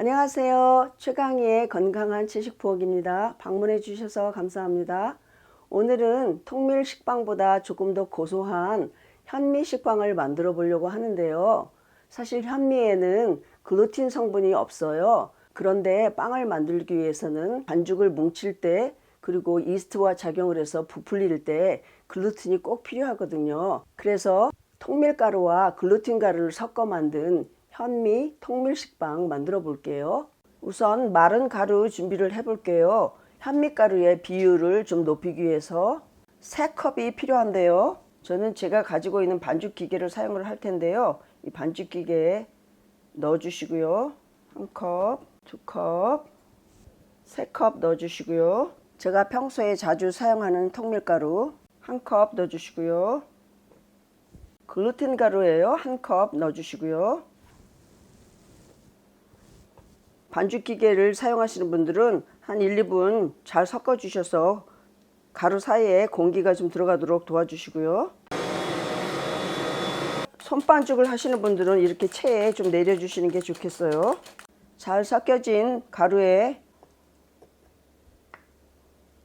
안녕하세요. 최강희의 건강한 지식 부엌입니다. 방문해 주셔서 감사합니다. 오늘은 통밀 식빵보다 조금 더 고소한 현미 식빵을 만들어 보려고 하는데요. 사실 현미에는 글루틴 성분이 없어요. 그런데 빵을 만들기 위해서는 반죽을 뭉칠 때 그리고 이스트와 작용을 해서 부풀릴 때 글루틴이 꼭 필요하거든요. 그래서 통밀가루와 글루틴 가루를 섞어 만든 현미 통밀식빵 만들어 볼게요. 우선 마른 가루 준비를 해 볼게요. 현미가루의 비율을 좀 높이기 위해서 3컵이 필요한데요. 저는 제가 가지고 있는 반죽 기계를 사용을 할 텐데요. 이 반죽 기계에 넣어 주시고요. 1컵, 2컵, 3컵 넣어 주시고요. 제가 평소에 자주 사용하는 통밀가루 1컵 넣어 주시고요. 글루텐 가루예요. 1컵 넣어 주시고요. 반죽 기계를 사용하시는 분들은 한 1, 2분 잘 섞어 주셔서 가루 사이에 공기가 좀 들어가도록 도와주시고요. 손반죽을 하시는 분들은 이렇게 체에 좀 내려주시는 게 좋겠어요. 잘 섞여진 가루에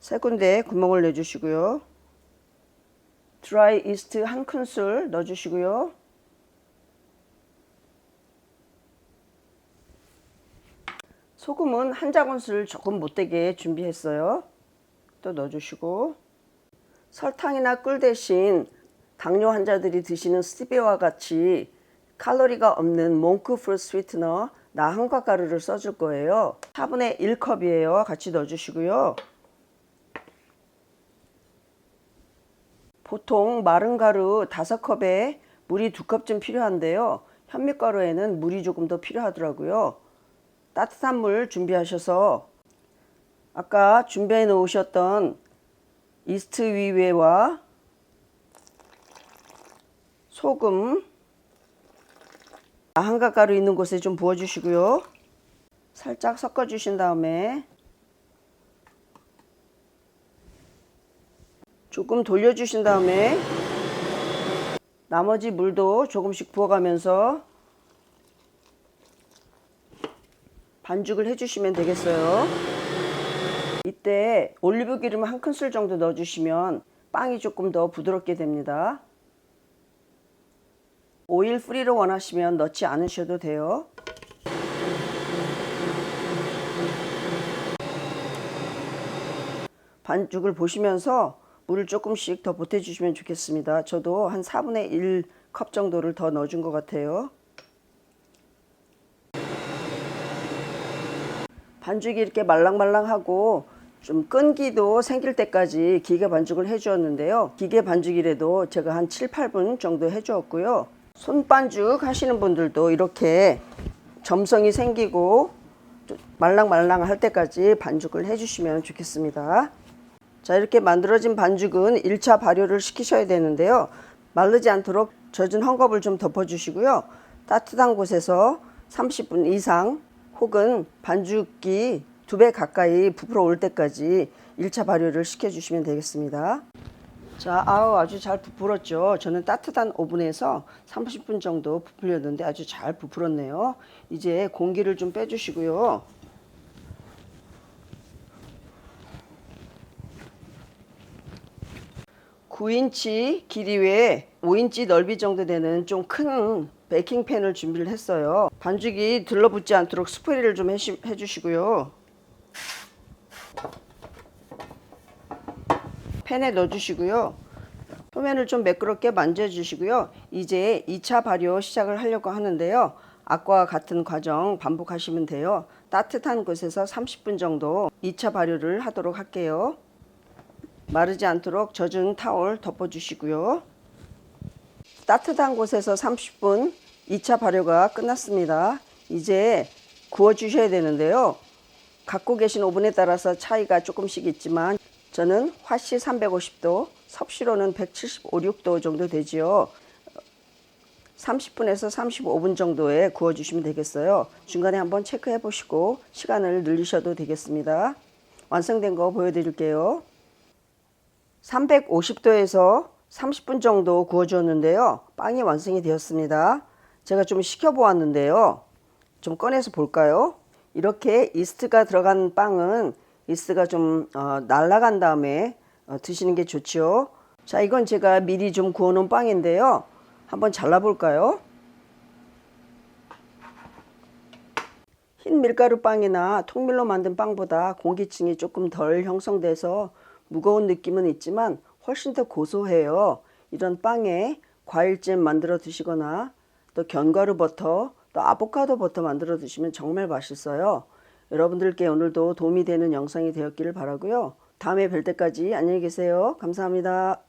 3군데 구멍을 내주시고요. 드라이 이스트 1큰술 넣어주시고요. 소금은 1작은술 조금 못되게 준비했어요. 또 넣어주시고, 설탕이나 꿀 대신 당뇨 환자들이 드시는 스티비아와 같이 칼로리가 없는 몽크 프루트 스위트너 나한과 가루를 써줄 거예요. 4분의 1컵이에요. 같이 넣어주시고요. 보통 마른 가루 5컵에 물이 2컵쯤 필요한데요. 현미가루에는 물이 조금 더 필요하더라고요. 따뜻한 물 준비하셔서 아까 준비해 놓으셨던 이스트 위웨와 소금, 나한과 가루 있는 곳에 좀 부어주시고요. 살짝 섞어주신 다음에 조금 돌려주신 다음에 나머지 물도 조금씩 부어가면서 반죽을 해주시면 되겠어요. 이때 올리브 기름 1큰술 정도 넣어주시면 빵이 조금 더 부드럽게 됩니다. 오일 프리로 원하시면 넣지 않으셔도 돼요. 반죽을 보시면서 물을 조금씩 더 보태주시면 좋겠습니다. 저도 한 4분의 1컵 정도를 더 넣어준 것 같아요. 반죽이 이렇게 말랑말랑하고 좀 끈기도 생길 때까지 기계 반죽을 해 주었는데요. 기계 반죽이라도 제가 한 7, 8분 정도 해 주었고요. 손반죽 하시는 분들도 이렇게 점성이 생기고 말랑말랑할 때까지 반죽을 해 주시면 좋겠습니다. 자, 이렇게 만들어진 반죽은 1차 발효를 시키셔야 되는데요. 마르지 않도록 젖은 헝겊을 좀 덮어 주시고요. 따뜻한 곳에서 30분 이상 혹은 반죽이 2배 가까이 부풀어 올 때까지 1차 발효를 시켜주시면 되겠습니다. 자, 아주 잘 부풀었죠. 저는 따뜻한 오븐에서 30분 정도 부풀렸는데 아주 잘 부풀었네요. 이제 공기를 좀 빼주시고요. (9인치) 길이 외에 5인치 넓이 정도 되는 좀 큰 베이킹팬을 준비를 했어요. 반죽이 들러붙지 않도록 스프레이를 좀 해주시고요. 팬에 넣어주시고요. 표면을 좀 매끄럽게 만져주시고요. 이제 2차 발효 시작을 하려고 하는데요. 아까와 같은 과정 반복하시면 돼요. 따뜻한 곳에서 30분 정도 2차 발효를 하도록 할게요. 마르지 않도록 젖은 타올 덮어주시고요. 따뜻한 곳에서 30분 2차 발효가 끝났습니다. 이제 구워 주셔야 되는데요. 갖고 계신 오븐에 따라서 차이가 조금씩 있지만 저는 화씨 350도, 섭씨로는 175, 6도 정도 되지요. 30분에서 35분 정도에 구워 주시면 되겠어요. 중간에 한번 체크해 보시고 시간을 늘리셔도 되겠습니다. 완성된 거 보여드릴게요. 350도에서 30분 정도 구워 주었는데요. 빵이 완성이 되었습니다. 제가 좀 식혀 보았는데요. 좀 꺼내서 볼까요? 이렇게 이스트가 들어간 빵은 이스트가 좀 날아간 다음에 드시는 게 좋죠. 자, 이건 제가 미리 좀 구워놓은 빵인데요. 한번 잘라볼까요? 흰 밀가루 빵이나 통밀로 만든 빵보다 공기층이 조금 덜 형성돼서 무거운 느낌은 있지만 훨씬 더 고소해요. 이런 빵에 과일잼 만들어 드시거나 또 견과류 버터, 또 아보카도 버터 만들어 드시면 정말 맛있어요. 여러분들께 오늘도 도움이 되는 영상이 되었기를 바라고요. 다음에 뵐 때까지 안녕히 계세요. 감사합니다.